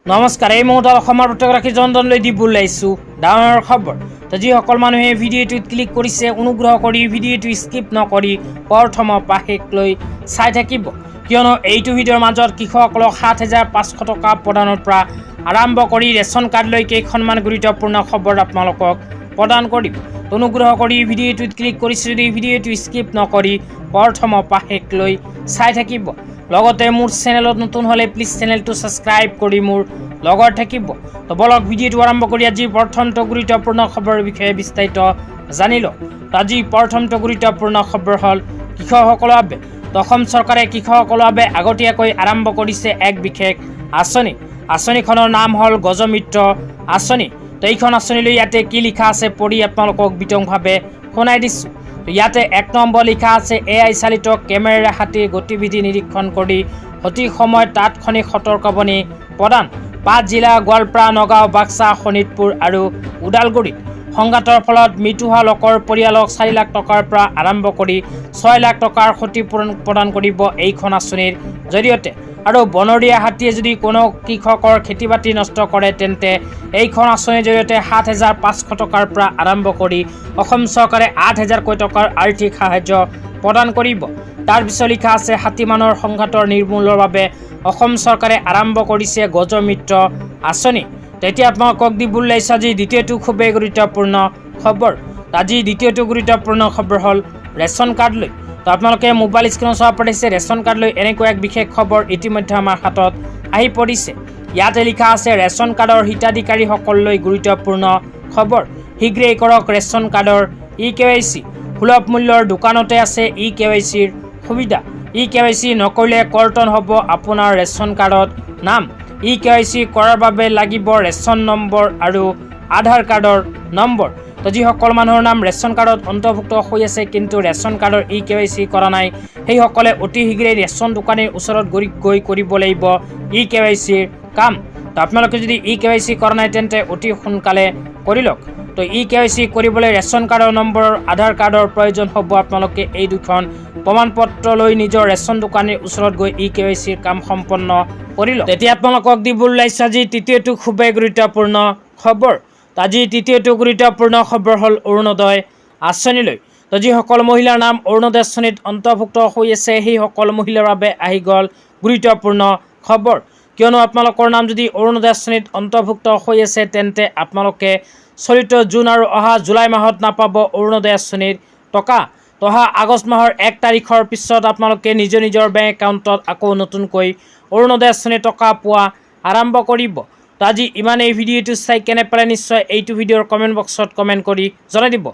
নমস্কাৰ, এই মুহূৰ্তত অসমৰ প্ৰত্যেকগৰাকী জনলৈ দিব ওলাইছোঁ ডাঙৰ খবৰ। তো যিসকল মানুহে ভিডিঅ'টোত ক্লিক কৰিছে অনুগ্ৰহ কৰি ভিডিঅ'টো স্কিপ নকৰি প্ৰথমৰ পৰা শেষলৈ চাই থাকিব, কিয়নো এইটো ভিডিঅ'ৰ মাজত কৃষকসকলক ৭,৫০০ টকা প্ৰদানৰ পৰা আৰম্ভ কৰি ৰেচন কাৰ্ডলৈ কেইখনমান গুৰুত্বপূৰ্ণ খবৰ আপোনালোকক প্ৰদান কৰিম। অনুগ্ৰহ কৰি ভিডিঅ'টোত ক্লিক কৰিছে যদি ভিডিঅ'টো স্কিপ নকৰি প্ৰথমৰ পৰা শেষলৈ চাই থাকিব। লগতে মোৰ চেনেলত নতুন হ'লে প্লিজ চেনেলটো ছাবস্ক্ৰাইব কৰি মোৰ লগত থাকিব। তো বলক ভিডিঅ'টো আৰম্ভ কৰি আজি প্ৰথমটো গুৰুত্বপূৰ্ণ খবৰৰ বিষয়ে বিস্তাৰিত জানি লওঁ। আজি প্ৰথমটো গুৰুত্বপূৰ্ণ খবৰ হ'ল কৃষকসকলৰ বাবে। অসম চৰকাৰে কৃষকসকলৰ বাবে আগতীয়াকৈ আৰম্ভ কৰিছে এক বিশেষ আঁচনি। আঁচনিখনৰ নাম হ'ল গজমিত্ৰ আঁচনি। তো এইখন আঁচনিলৈ ইয়াতে কি লিখা আছে পঢ়ি আপোনালোকক বিতংভাৱে শুনাই দিছোঁ। ইয়াতে ১ নম্বৰ লিখা আছে AI চালিত কেমেৰাৰে হাতীৰ গতিবিধি নিৰীক্ষণ কৰি সঠিক সময়ত তাৎক্ষণিক সতৰ্কবাণী প্ৰদান। ৫ জিলা গোৱালপাৰা, নগাঁও, বাক্সা, শোণিতপুৰ আৰু ওদালগুৰিত সংঘাতৰ ফলত মৃত্যু হোৱা লোকৰ পৰিয়ালক ৪ লাখ টকাৰ পৰা আৰম্ভ কৰি ৬ লাখ টকাৰ ক্ষতিপূৰণ প্ৰদান কৰিব এইখন আঁচনিৰ জৰিয়তে। আৰু বনৰীয়া হাতীয়ে যদি কোনো কৃষকৰ খেতি বাতি নষ্ট কৰে তেন্তে এইখন আঁচনিৰ জৰিয়তে ৭,৫০০ টকাৰ পৰা আৰম্ভ কৰি অসম চৰকাৰে ৮,০০০ টকাৰ আৰ্থিক সাহায্য প্ৰদান কৰিব। তাৰপিছত লিখা আছে হাতী মানুহৰ সংঘাতৰ নিৰ্মূলৰ বাবে অসম চৰকাৰে আৰম্ভ কৰিছে গজমিত্ৰ আঁচনি। তেতিয়া আপোনালোকক দিব ওলাইছে আজি দ্বিতীয়টো খুবেই গুৰুত্বপূৰ্ণ খবৰ। আজি দ্বিতীয়টো গুৰুত্বপূৰ্ণ খবৰ হ'ল ৰেচন কাৰ্ডলৈ। তো আপোনালোকে মোবাইল স্ক্ৰীনত চাব পাৰিছে ৰেচন কাৰ্ডলৈ এনেকুৱা এক বিশেষ খবৰ ইতিমধ্যে আমাৰ হাতত আহি পৰিছে। ইয়াতে লিখা আছে ৰেচন কাৰ্ডৰ হিতাধিকাৰীসকললৈ গুৰুত্বপূৰ্ণ খবৰ। শীঘ্ৰেই কৰক ৰেচন কাৰ্ডৰ eKYC। সুলভ মূল্যৰ দোকানতে আছে eKYCৰ সুবিধা। eKYC নকৰিলে কৰ্তন হ'ব আপোনাৰ ৰেচন কাৰ্ডত নাম। eKYC কৰাৰ বাবে লাগিব ৰেচন নম্বৰ আৰু আধাৰ কাৰ্ডৰ নম্বৰ। তো যিসকল মানুহৰ নাম ৰেচন কাৰ্ডত অন্তৰ্ভুক্ত হৈ আছে কিন্তু ৰেচন কাৰ্ডৰ eKYC কৰা নাই, সেইসকলে অতি শীঘ্ৰেই ৰেচন দোকানীৰ ওচৰত গৈ কৰিব লাগিব eKYCৰ কাম। তো আপোনালোকে যদি eKYC কৰা নাই তেন্তে অতি সোনকালে কৰি লওক। তো eKYC কৰিবলৈ ৰেচন কাৰ্ডৰ নম্বৰ, আধাৰ কাৰ্ডৰ প্ৰয়োজন হ'ব। আপোনালোকে এই দুখন প্ৰমাণপত্ৰ লৈ নিজৰ ৰেচন দোকানীৰ ওচৰত গৈ eKYCৰ কাম সম্পন্ন কৰি লওক। তেতিয়া আপোনালোকক দিব ওলাইছে আজি তৃতীয়টো খুবেই গুৰুত্বপূৰ্ণ খবৰ। আজি তৃতীয়টো গুৰুত্বপূৰ্ণ খবৰ হ'ল অৰুণোদয় আঁচনিলৈ। তো যিসকল মহিলাৰ নাম অৰুণোদয় আঁচনিত অন্তৰ্ভুক্ত হৈ আছে সেইসকল মহিলাৰ বাবে আহি গ'ল গুৰুত্বপূৰ্ণ খবৰ, কিয়নো আপোনালোকৰ নাম যদি অৰুণোদয় আঁচনিত অন্তৰ্ভুক্ত হৈ আছে তেন্তে আপোনালোকে চলিত জুন আৰু অহা জুলাই মাহত নাপাব অৰুণোদয় আঁচনিৰ টকা। তো অহা আগষ্ট মাহৰ ১ তাৰিখৰ পিছত আপোনালোকে নিজৰ নিজৰ বেংক একাউণ্টত আকৌ নতুনকৈ অৰুণোদয় আঁচনিৰ টকা পোৱা আৰম্ভ কৰিব। তো আজি ইমানেই। ভিডিঅ'টো চাই কেনে পালে নিশ্চয় এইটো ভিডিঅ'ৰ কমেণ্ট বক্সত কমেণ্ট কৰি জনাই দিব।